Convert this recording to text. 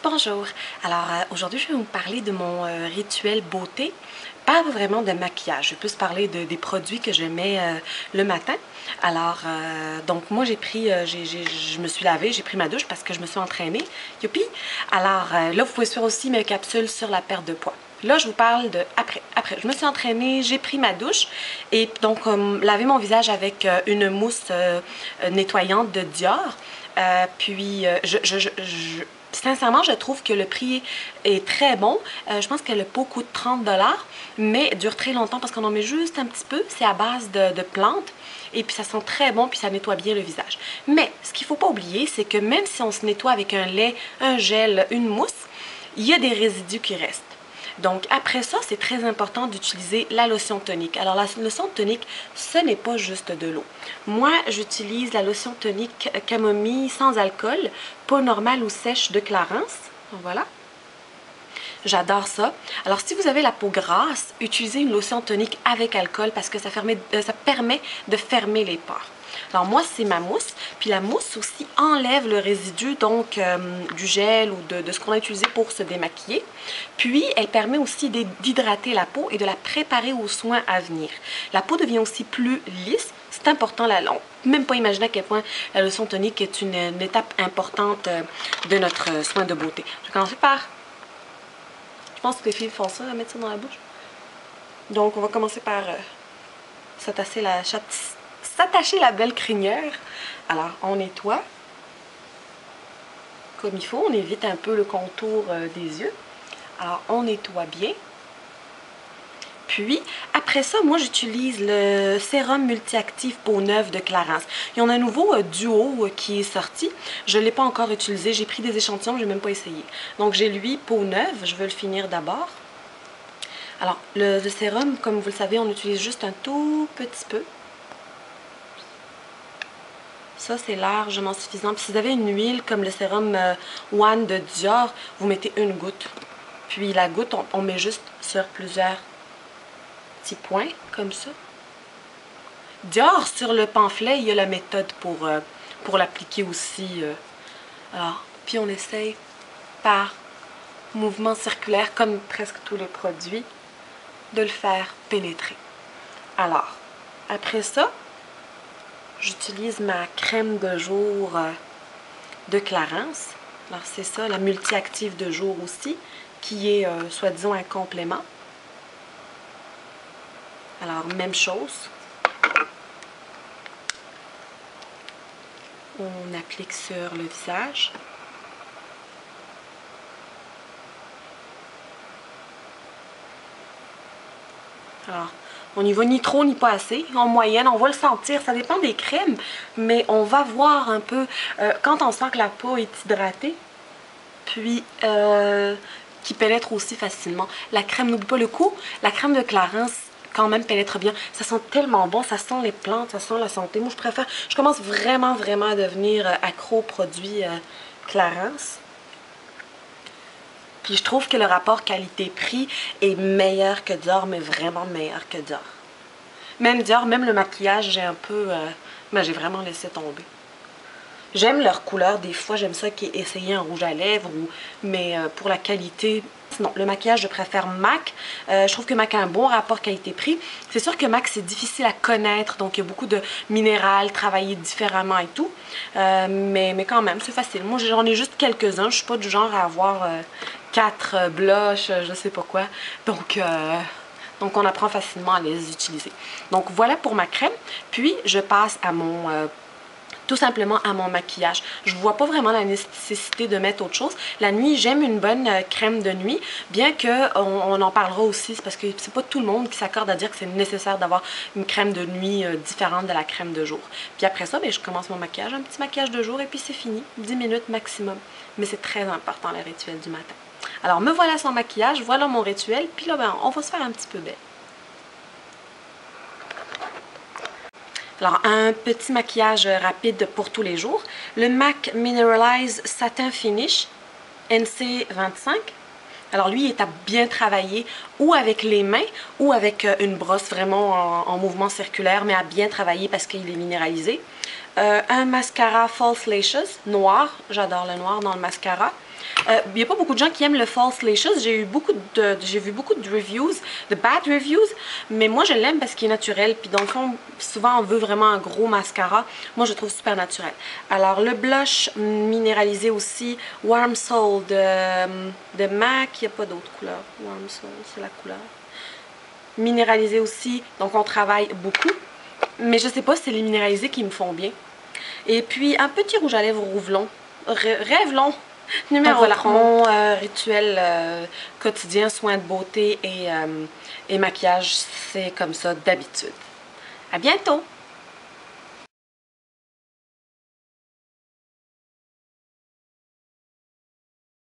Bonjour, alors aujourd'hui je vais vous parler de mon rituel beauté, pas vraiment de maquillage, je vais plus parler des produits que je mets le matin. Alors donc moi j'ai pris, je me suis lavée, j'ai pris ma douche parce que je me suis entraînée, youpi! Alors là vous pouvez suivre aussi mes capsules sur la perte de poids. Là, je vous parle de après. Je me suis entraînée, j'ai pris ma douche et donc laver mon visage avec une mousse nettoyante de Dior. Sincèrement, je trouve que le prix est très bon. Je pense que le pot coûte 30 $, mais dure très longtemps parce qu'on en met juste un petit peu. C'est à base de plantes et puis ça sent très bon puis ça nettoie bien le visage. Mais ce qu'il ne faut pas oublier, c'est que même si on se nettoie avec un lait, un gel, une mousse, il y a des résidus qui restent. Donc après ça, c'est très important d'utiliser la lotion tonique. Alors la lotion tonique, ce n'est pas juste de l'eau. Moi, j'utilise la lotion tonique camomille sans alcool, peau normale ou sèche de Clarins. Voilà. J'adore ça. Alors, si vous avez la peau grasse, utilisez une lotion tonique avec alcool parce que ça permet de fermer les pores. Alors moi, c'est ma mousse. Puis la mousse aussi enlève le résidu donc du gel ou de ce qu'on a utilisé pour se démaquiller. Puis, elle permet aussi d'hydrater la peau et de la préparer aux soins à venir. La peau devient aussi plus lisse. C'est important, même pas imaginer à quel point la lotion tonique est une étape importante de notre soin de beauté. Je vais commencer par... Je pense que les filles font ça, mettre ça dans la bouche. Donc, on va commencer par s'attacher la belle crinière. Alors, on nettoie comme il faut. On évite un peu le contour des yeux. Alors, on nettoie bien. Puis, après ça, moi, j'utilise le sérum multi-actif peau neuve de Clarins. Il y en a un nouveau duo qui est sorti. Je ne l'ai pas encore utilisé. J'ai pris des échantillons, je n'ai même pas essayé. Donc, j'ai lui, peau neuve. Je vais le finir d'abord. Alors, le sérum, comme vous le savez, on utilise juste un tout petit peu. Ça, c'est largement suffisant. Puis si vous avez une huile comme le sérum One de Dior, vous mettez une goutte. Puis la goutte, on met juste sur plusieurs petits points, comme ça. Dior, sur le pamphlet, il y a la méthode pour l'appliquer aussi. Alors, puis on essaye par mouvement circulaire, comme presque tous les produits, de le faire pénétrer. Alors, après ça, j'utilise ma crème de jour de Clarins. Alors, c'est ça, la multi-active de jour aussi, qui est, soi-disant, un complément. Alors, même chose. On applique sur le visage. Alors, on n'y va ni trop ni pas assez. En moyenne, on va le sentir. Ça dépend des crèmes, mais on va voir un peu quand on sent que la peau est hydratée, puis qui pénètre aussi facilement. La crème, n'oublie pas le coup, la crème de Clarins quand même pénètre bien. Ça sent tellement bon, ça sent les plantes, ça sent la santé. Moi, je commence vraiment à devenir accro aux produits Clarins. Puis je trouve que le rapport qualité-prix est meilleur que Dior, mais vraiment meilleur que Dior. Même Dior, même le maquillage, j'ai un peu... j'ai vraiment laissé tomber. J'aime leur couleur, des fois j'aime ça qui est essayé en rouge à lèvres, mais pour la qualité... Non, le maquillage, je préfère MAC. Je trouve que MAC a un bon rapport qualité-prix. C'est sûr que MAC, c'est difficile à connaître, donc il y a beaucoup de minéral, travaillé différemment et tout. Mais quand même, c'est facile. Moi, j'en ai juste quelques-uns. Je suis pas du genre à avoir 4 blushs, je sais pas quoi. Donc on apprend facilement à les utiliser. Donc, voilà pour ma crème. Puis, je passe à mon... tout simplement à mon maquillage. Je ne vois pas vraiment la nécessité de mettre autre chose. La nuit, j'aime une bonne crème de nuit, bien qu'on en parlera aussi, parce que c'est pas tout le monde qui s'accorde à dire que c'est nécessaire d'avoir une crème de nuit différente de la crème de jour. Puis après ça, je commence mon maquillage, un petit maquillage de jour, et puis c'est fini. 10 minutes maximum. Mais c'est très important, le rituel du matin. Alors, me voilà sans maquillage, voilà mon rituel, puis là, on va se faire un petit peu belle. Alors, un petit maquillage rapide pour tous les jours. Le MAC Mineralize Satin Finish NC25. Alors, lui, il est à bien travailler ou avec les mains ou avec une brosse vraiment en mouvement circulaire, mais à bien travailler parce qu'il est minéralisé. Un mascara False Lashes noir. J'adore le noir dans le mascara. Il n'y a pas beaucoup de gens qui aiment le False Lashes. J'ai vu beaucoup de reviews, de bad reviews, mais moi je l'aime parce qu'il est naturel. Puis dans le fond, souvent on veut vraiment un gros mascara. Moi je le trouve super naturel. Alors le blush minéralisé aussi, Warm Soul de MAC. Il n'y a pas d'autre couleur. Warm Soul, c'est la couleur. Minéralisé aussi, donc on travaille beaucoup. Mais je sais pas si c'est les minéralisés qui me font bien. Et puis un petit rouge à lèvres Revlon. Revlon numéro 3. Mon rituel quotidien, soins de beauté et maquillage, c'est comme ça d'habitude. À bientôt!